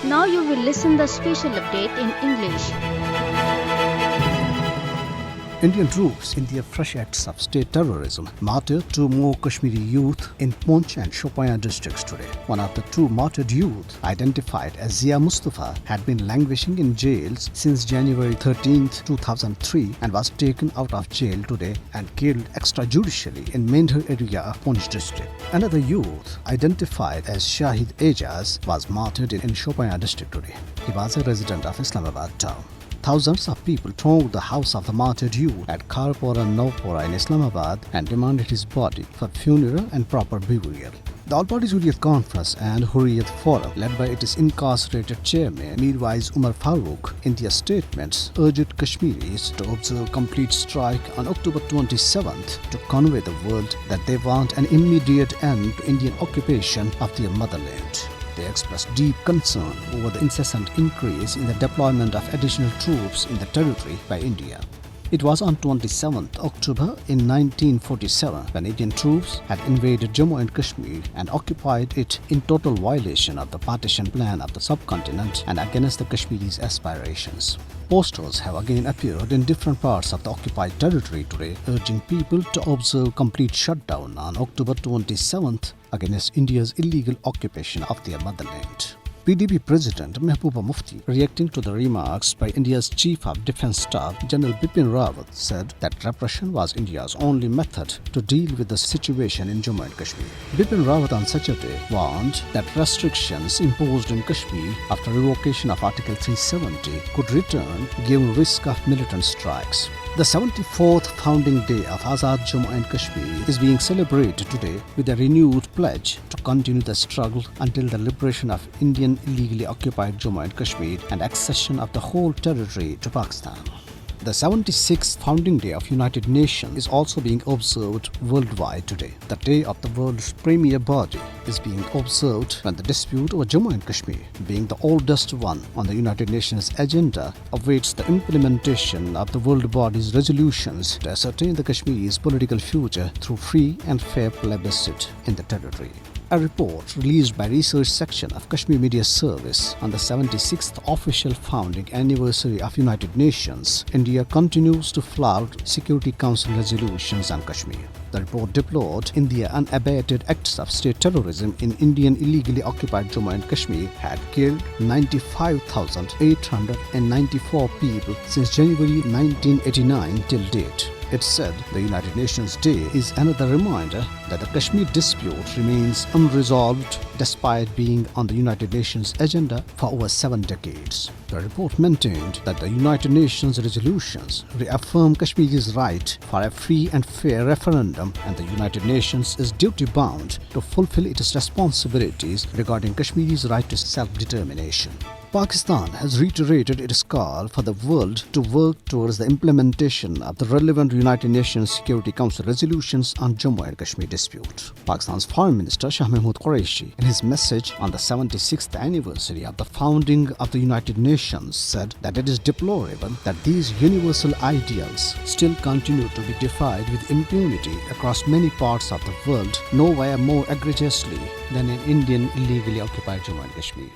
Now you will listen the special update in English. Indian troops in their fresh acts of state terrorism martyred two more Kashmiri youth in Poonch and Shopian districts today. One of the two martyred youth, identified as Zia Mustafa, had been languishing in jails since January 13, 2003 and was taken out of jail today and killed extrajudicially in Mendhar area of Poonch district. Another youth, identified as Shahid Ejaz, was martyred in Shopian district today. He was a resident of Islamabad town. Thousands of people thronged the house of the martyred youth at Kharpura Naupura in Islamabad and demanded his body for funeral and proper burial. The All Parties Hurriyat Conference and Hurriyat Forum, led by its incarcerated chairman Mirwais Umar Farooq, in their statements urged Kashmiris to observe complete strike on October 27th to convey the world that they want an immediate end to Indian occupation of their motherland. They expressed deep concern over the incessant increase in the deployment of additional troops in the territory by India. It was on 27th October in 1947 when Indian troops had invaded Jammu and Kashmir and occupied it in total violation of the partition plan of the subcontinent and against the Kashmiris' aspirations. Posters have again appeared in different parts of the occupied territory today urging people to observe complete shutdown on October 27th against India's illegal occupation of their motherland. PDP President Mehbooba Mufti, reacting to the remarks by India's Chief of Defence Staff General Bipin Rawat, said that repression was India's only method to deal with the situation in Jammu and Kashmir. Bipin Rawat on Saturday warned that restrictions imposed in Kashmir after revocation of Article 370 could return given risk of militant strikes. The 74th founding day of Azad Jammu and Kashmir is being celebrated today with a renewed pledge to continue the struggle until the liberation of Indian illegally occupied Jammu and Kashmir and accession of the whole territory to Pakistan. The 76th founding day of United Nations is also being observed worldwide today. The day of the world's premier body is being observed when the dispute over Jammu and Kashmir, being the oldest one on the United Nations agenda, awaits the implementation of the world body's resolutions to ascertain the Kashmiris' political future through free and fair plebiscite in the territory. A report released by Research Section of Kashmir Media Service on the 76th official founding anniversary of United Nations, India continues to flout Security Council resolutions on Kashmir. The report deplored India unabated acts of state terrorism in Indian illegally occupied Jammu and Kashmir had killed 95,894 people since January 1989 till date. It said the United Nations Day is another reminder that the Kashmir dispute remains unresolved despite being on the United Nations agenda for over 7 decades. The report maintained that the United Nations resolutions reaffirm Kashmir's right for a free and fair referendum and the United Nations is duty-bound to fulfill its responsibilities regarding Kashmir's right to self-determination. Pakistan has reiterated its call for the world to work towards the implementation of the relevant United Nations Security Council resolutions on Jammu and Kashmir dispute. Pakistan's Foreign Minister Shah Mahmood Qureshi, in his message on the 76th anniversary of the founding of the United Nations, said that it is deplorable that these universal ideals still continue to be defied with impunity across many parts of the world, nowhere more egregiously than in Indian illegally occupied Jammu and Kashmir.